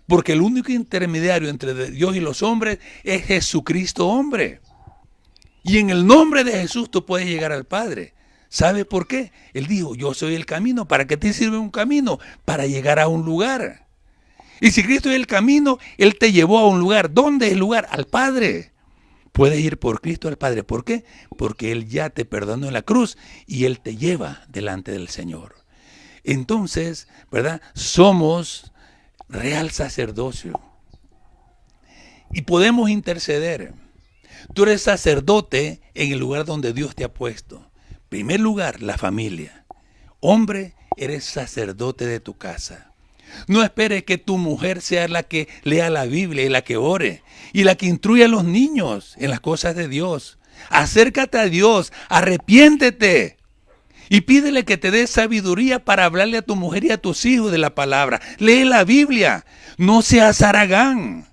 Porque el único intermediario entre Dios y los hombres es Jesucristo hombre. Y en el nombre de Jesús tú puedes llegar al Padre. ¿Sabes por qué? Él dijo, yo soy el camino. ¿Para qué te sirve un camino? Para llegar a un lugar. Y si Cristo es el camino, Él te llevó a un lugar. ¿Dónde es el lugar? Al Padre. Puedes ir por Cristo al Padre. ¿Por qué? Porque Él ya te perdonó en la cruz y Él te lleva delante del Señor. Entonces, ¿verdad? Somos real sacerdocio. Y podemos interceder. Tú eres sacerdote en el lugar donde Dios te ha puesto. En primer lugar, la familia. Hombre, eres sacerdote de tu casa. No esperes que tu mujer sea la que lea la Biblia y la que ore y la que instruya a los niños en las cosas de Dios. Acércate a Dios, arrepiéntete. Y pídele que te dé sabiduría para hablarle a tu mujer y a tus hijos de la palabra. Lee la Biblia. No seas haragán.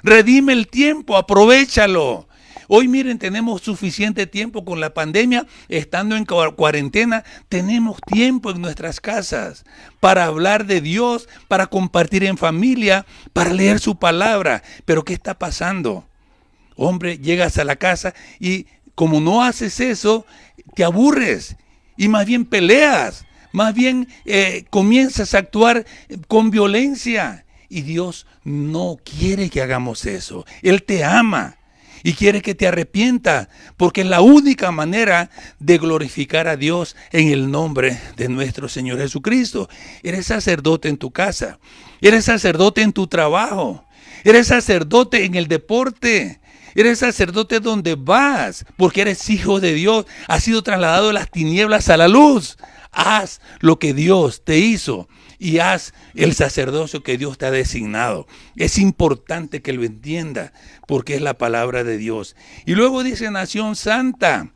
Redime el tiempo, aprovéchalo. Hoy miren, tenemos suficiente tiempo con la pandemia, estando en cuarentena, tenemos tiempo en nuestras casas para hablar de Dios, para compartir en familia, para leer su palabra. Pero ¿qué está pasando? Hombre, llegas a la casa y como no haces eso, te aburres. Y más bien peleas, más bien comienzas a actuar con violencia. Y Dios no quiere que hagamos eso. Él te ama y quiere que te arrepientas, porque es la única manera de glorificar a Dios en el nombre de nuestro Señor Jesucristo. Eres sacerdote en tu casa, eres sacerdote en tu trabajo, eres sacerdote en el deporte. Eres sacerdote donde vas, porque eres hijo de Dios. Has sido trasladado de las tinieblas a la luz. Haz lo que Dios te hizo y haz el sacerdocio que Dios te ha designado. Es importante que lo entienda, porque es la palabra de Dios. Y luego dice nación santa.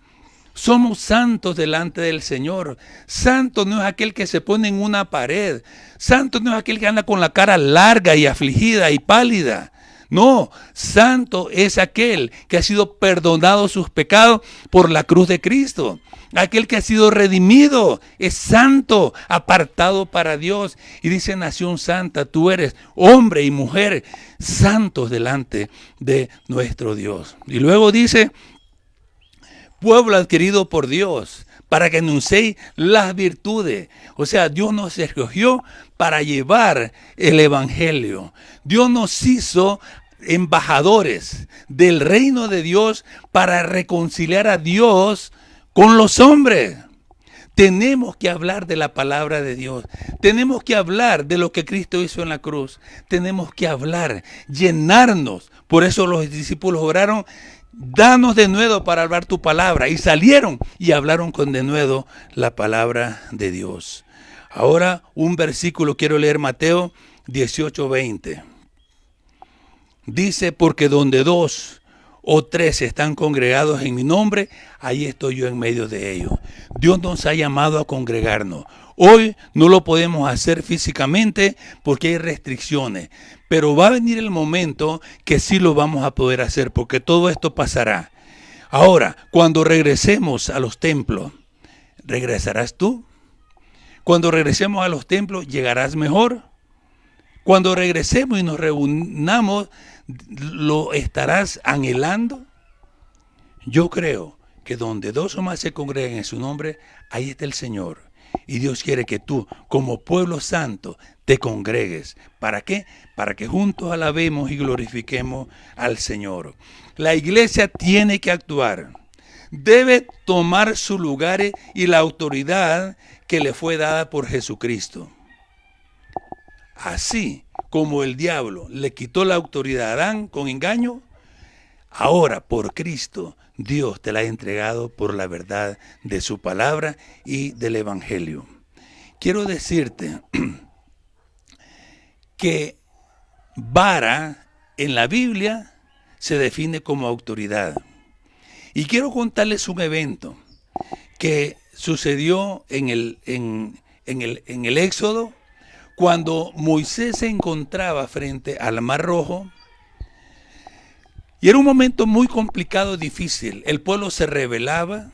Somos santos delante del Señor. Santo no es aquel que se pone en una pared. Santo no es aquel que anda con la cara larga y afligida y pálida. No, santo es aquel que ha sido perdonado sus pecados por la cruz de Cristo. Aquel que ha sido redimido es santo, apartado para Dios. Y dice nación santa, tú eres hombre y mujer santos delante de nuestro Dios. Y luego dice pueblo adquirido por Dios, para que anunciéis las virtudes. O sea, Dios nos escogió para llevar el evangelio. Dios nos hizo embajadores del reino de Dios para reconciliar a Dios con los hombres. Tenemos que hablar de la palabra de Dios. Tenemos que hablar de lo que Cristo hizo en la cruz. Tenemos que hablar, llenarnos. Por eso los discípulos oraron: danos denuedo para hablar tu palabra. Y salieron y hablaron con denuedo la palabra de Dios. Ahora un versículo quiero leer, Mateo 18:20. Dice: porque donde 2 o 3 están congregados en mi nombre, ahí estoy yo en medio de ellos. Dios nos ha llamado a congregarnos. Hoy no lo podemos hacer físicamente porque hay restricciones, pero va a venir el momento que sí lo vamos a poder hacer, porque todo esto pasará. Ahora, cuando regresemos a los templos, ¿regresarás tú? Cuando regresemos a los templos, ¿llegarás mejor? Cuando regresemos y nos reunamos, ¿lo estarás anhelando? Yo creo que donde 2 o más se congregan en su nombre, ahí está el Señor. Y Dios quiere que tú, como pueblo santo, te congregues. ¿Para qué? Para que juntos alabemos y glorifiquemos al Señor. La iglesia tiene que actuar. Debe tomar su lugar y la autoridad que le fue dada por Jesucristo. Así como el diablo le quitó la autoridad a Adán con engaño, ahora por Cristo Dios te la ha entregado por la verdad de su palabra y del evangelio. Quiero decirte que vara en la Biblia se define como autoridad. Y quiero contarles un evento que sucedió en el Éxodo, cuando Moisés se encontraba frente al Mar Rojo. Y era un momento muy complicado, difícil. El pueblo se rebelaba,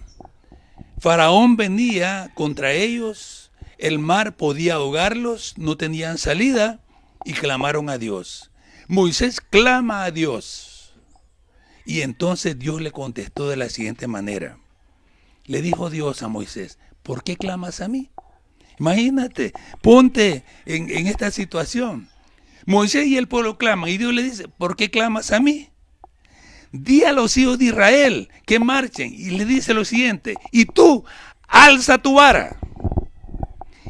Faraón venía contra ellos, el mar podía ahogarlos, no tenían salida y clamaron a Dios. Moisés clama a Dios y entonces Dios le contestó de la siguiente manera. Le dijo Dios a Moisés: ¿por qué clamas a mí? Imagínate, ponte en esta situación. Moisés y el pueblo claman y Dios le dice: ¿por qué clamas a mí? Di a los hijos de Israel que marchen, y le dice lo siguiente: y tú, alza tu vara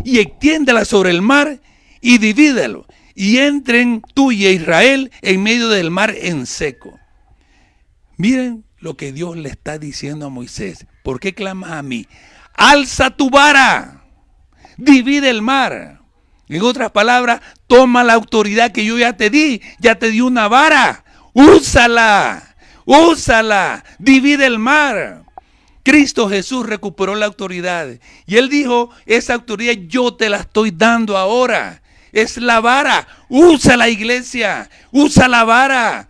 y extiéndela sobre el mar y divídelo, y entren tú y Israel en medio del mar en seco. Miren lo que Dios le está diciendo a Moisés: ¿por qué clamas a mí? Alza tu vara, divide el mar. En otras palabras, toma la autoridad que yo ya te di una vara, úsala, divide el mar. Cristo Jesús recuperó la autoridad y Él dijo: esa autoridad yo te la estoy dando ahora. Es la vara, usa la iglesia, usa la vara,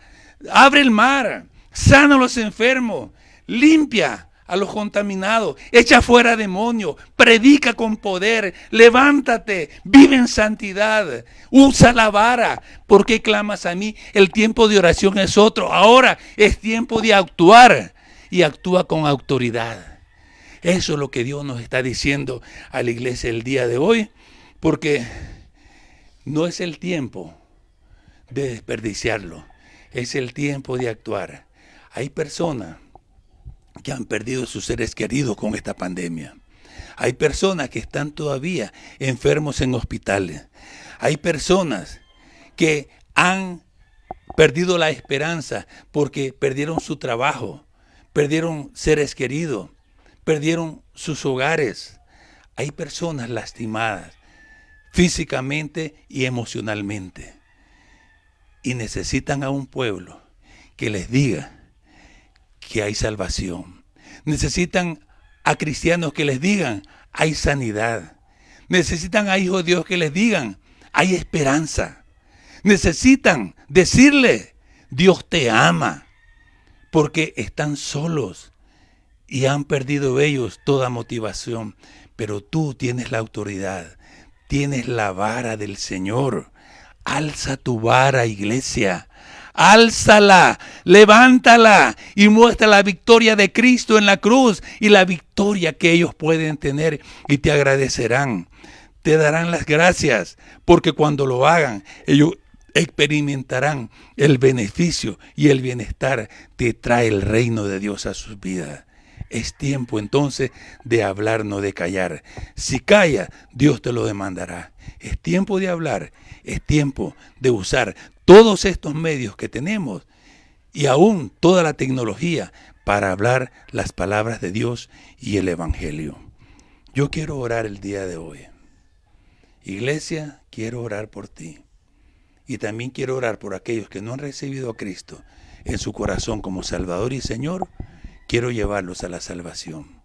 abre el mar, sana a los enfermos, limpia a los contaminados, echa fuera demonios, predica con poder, levántate, vive en santidad, usa la vara. ¿Por qué clamas a mí? El tiempo de oración es otro. Ahora es tiempo de actuar, y actúa con autoridad. Eso es lo que Dios nos está diciendo a la iglesia el día de hoy, porque no es el tiempo de desperdiciarlo, es el tiempo de actuar. Hay personas que han perdido sus seres queridos con esta pandemia. Hay personas que están todavía enfermos en hospitales. Hay personas que han perdido la esperanza porque perdieron su trabajo, perdieron seres queridos, perdieron sus hogares. Hay personas lastimadas físicamente y emocionalmente, y necesitan a un pueblo que les diga que hay salvación. Necesitan a cristianos que les digan: hay sanidad. Necesitan a hijos de Dios que les digan: hay esperanza. Necesitan decirle: Dios te ama, porque están solos y han perdido ellos toda motivación. Pero tú tienes la autoridad, tienes la vara del Señor. Alza tu vara, iglesia. Álzala, levántala y muestra la victoria de Cristo en la cruz y la victoria que ellos pueden tener y te agradecerán. Te darán las gracias porque cuando lo hagan, ellos experimentarán el beneficio y el bienestar que trae el reino de Dios a sus vidas. Es tiempo entonces de hablar, no de callar. Si calla, Dios te lo demandará. Es tiempo de hablar, es tiempo de usar todos estos medios que tenemos y aún toda la tecnología para hablar las palabras de Dios y el Evangelio. Yo quiero orar el día de hoy. Iglesia, quiero orar por ti. Y también quiero orar por aquellos que no han recibido a Cristo en su corazón como Salvador y Señor. Quiero llevarlos a la salvación.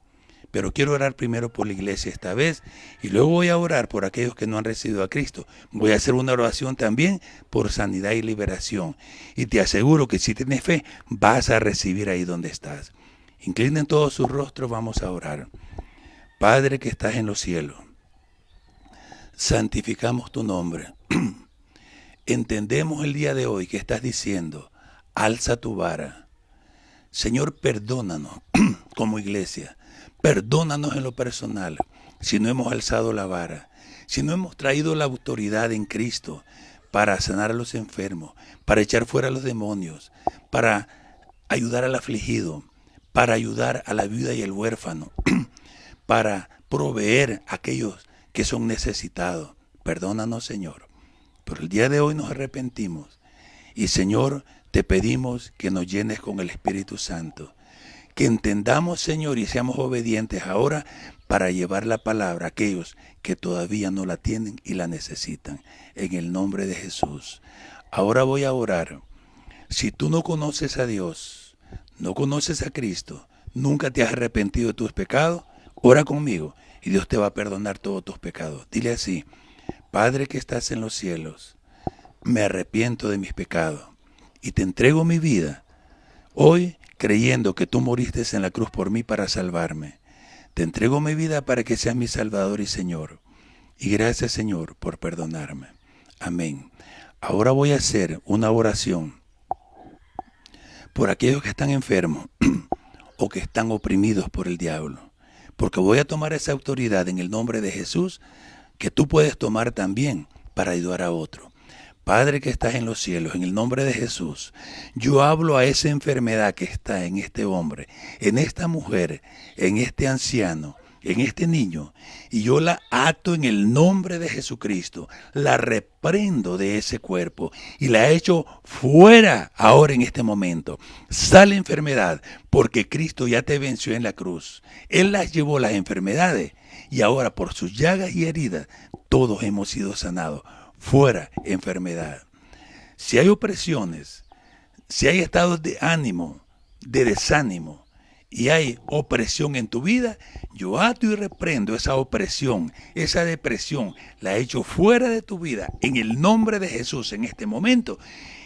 Pero quiero orar primero por la iglesia esta vez y luego voy a orar por aquellos que no han recibido a Cristo. Voy a hacer una oración también por sanidad y liberación. Y te aseguro que si tienes fe, vas a recibir ahí donde estás. Inclinen todos sus rostros, vamos a orar. Padre que estás en los cielos, santificamos tu nombre. Entendemos el día de hoy que estás diciendo, alza tu vara. Señor, perdónanos como iglesia. Perdónanos en lo personal si no hemos alzado la vara, si no hemos traído la autoridad en Cristo para sanar a los enfermos, para echar fuera a los demonios, para ayudar al afligido, para ayudar a la viuda y el huérfano, para proveer a aquellos que son necesitados. Perdónanos, Señor. Pero el día de hoy nos arrepentimos y, Señor, te pedimos que nos llenes con el Espíritu Santo. Que entendamos, Señor, y seamos obedientes ahora para llevar la palabra a aquellos que todavía no la tienen y la necesitan. En el nombre de Jesús. Ahora voy a orar. Si tú no conoces a Dios, no conoces a Cristo, nunca te has arrepentido de tus pecados, ora conmigo y Dios te va a perdonar todos tus pecados. Dile así: Padre que estás en los cielos, me arrepiento de mis pecados y te entrego mi vida. Hoy, creyendo que tú moriste en la cruz por mí para salvarme, te entrego mi vida para que seas mi Salvador y Señor. Y gracias, Señor, por perdonarme. Amén. Ahora voy a hacer una oración por aquellos que están enfermos o que están oprimidos por el diablo. Porque voy a tomar esa autoridad en el nombre de Jesús que tú puedes tomar también para ayudar a otro. Padre que estás en los cielos, en el nombre de Jesús, yo hablo a esa enfermedad que está en este hombre, en esta mujer, en este anciano, en este niño, y yo la ato en el nombre de Jesucristo, la reprendo de ese cuerpo y la echo fuera ahora en este momento. Sale enfermedad, porque Cristo ya te venció en la cruz. Él las llevó las enfermedades y ahora por sus llagas y heridas todos hemos sido sanados. Fuera enfermedad. Si hay opresiones, si hay estados de ánimo, de desánimo y hay opresión en tu vida, yo ato y reprendo esa opresión, esa depresión, la echo fuera de tu vida en el nombre de Jesús en este momento.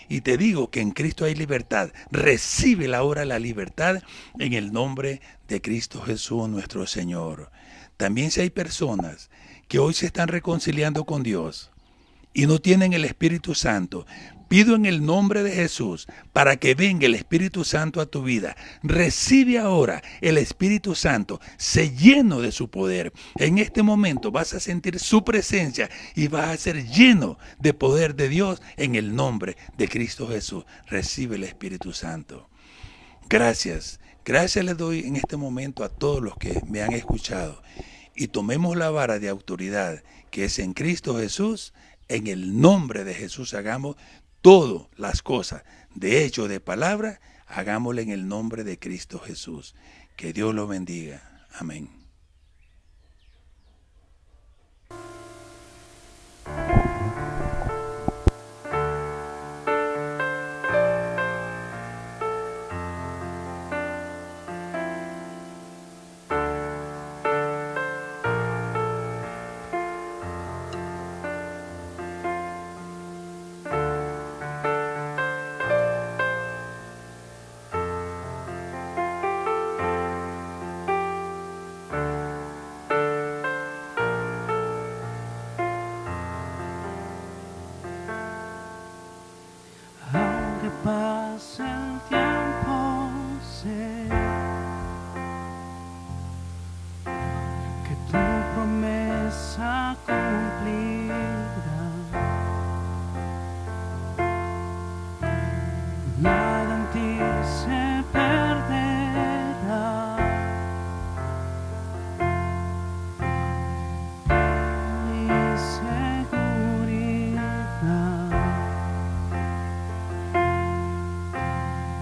Y te digo que en Cristo hay libertad. Recibe ahora la libertad en el nombre de Cristo Jesús nuestro Señor. También si hay personas que hoy se están reconciliando con Dios y no tienen el Espíritu Santo, pido en el nombre de Jesús para que venga el Espíritu Santo a tu vida. Recibe ahora el Espíritu Santo, sé lleno de su poder. En este momento vas a sentir su presencia y vas a ser lleno de poder de Dios en el nombre de Cristo Jesús. Recibe el Espíritu Santo. Gracias. Gracias les doy en este momento a todos los que me han escuchado. Y tomemos la vara de autoridad que es en Cristo Jesús. En el nombre de Jesús hagamos todas las cosas, de hecho, de palabra, hagámoslo en el nombre de Cristo Jesús. Que Dios lo bendiga. Amén. pasa el tiempo, sé que tu promesa cumplirá. Nada en ti se perderá. Mi seguridad,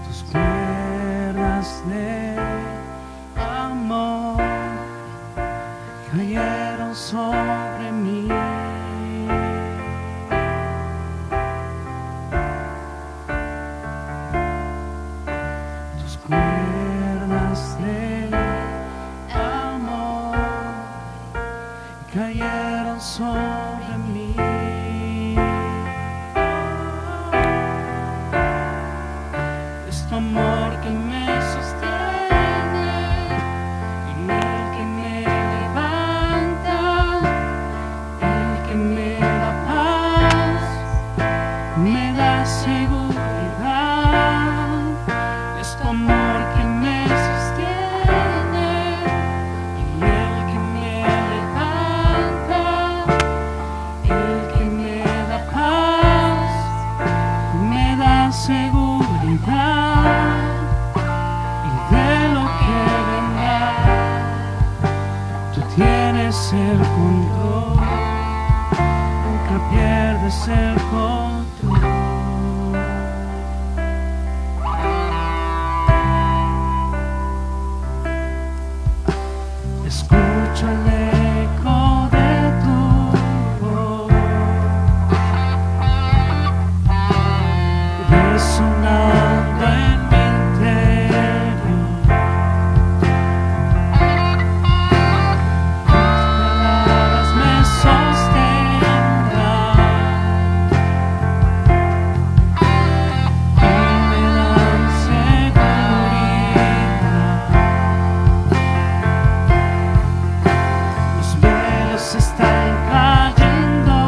tus cuerdas de amor cayeron sobre mí. Tus cuerdas de amor cayeron sobre mí. Es tu amor que me sostiene y el que me levanta, el que me da paz, me da seguridad. Es tu amor que me sostiene y el que me levanta, el que me da paz, me da seguridad. Y de lo que vendrá, tú tienes el control, nunca pierdes el control. Escucha el eco de tu voz resonando en mi interior. Tus palabras me sostendrán y me dan seguridad. Los velos están cayendo,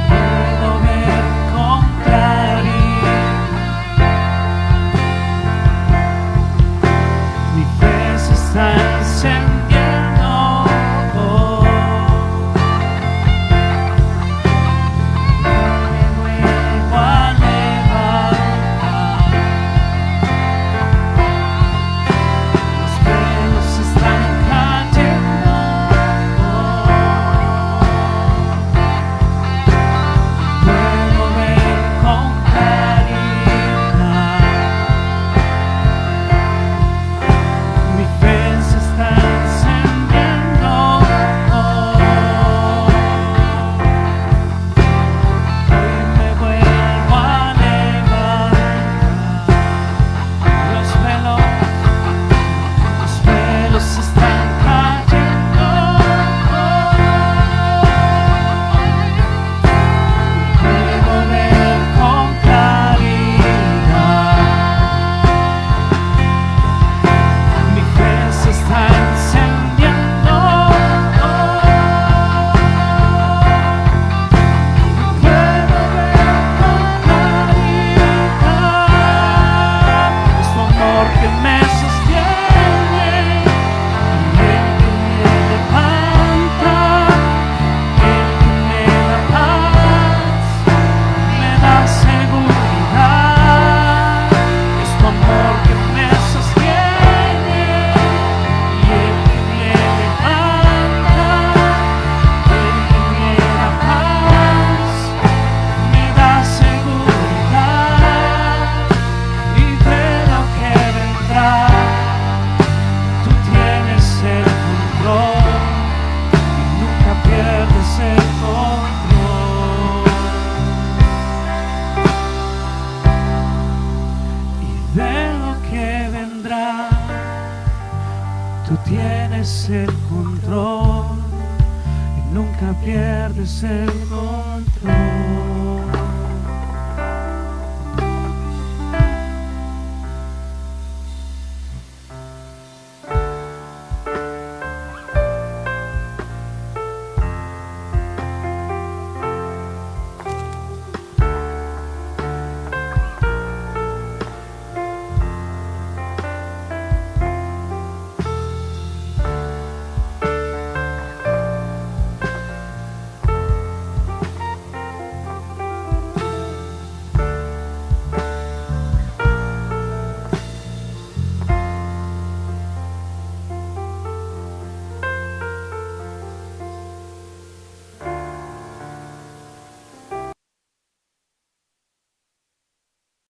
puedo ver con claridad. Mi fe se está encendiendo, me vuelvo a levantar. Los velos están cayendo, puedo ver con claridad. Mi fe se está encendiendo, hoy me vuelvo a levantar. Los velos están cayendo, puedo ver con claridad. Mi fe se está encendiendo, puedo ver con claridad. Es tu amor que me sostiene y el que me levanta, el que me da paz, me da seguridad. Es tu amor que me sostiene y el que me levanta, el que me da paz, me da seguridad. Y de lo que vendrá, tú tienes el control y nunca pierdes el control. Y de lo que vendrá, tú tienes el control y nunca pierdes el control.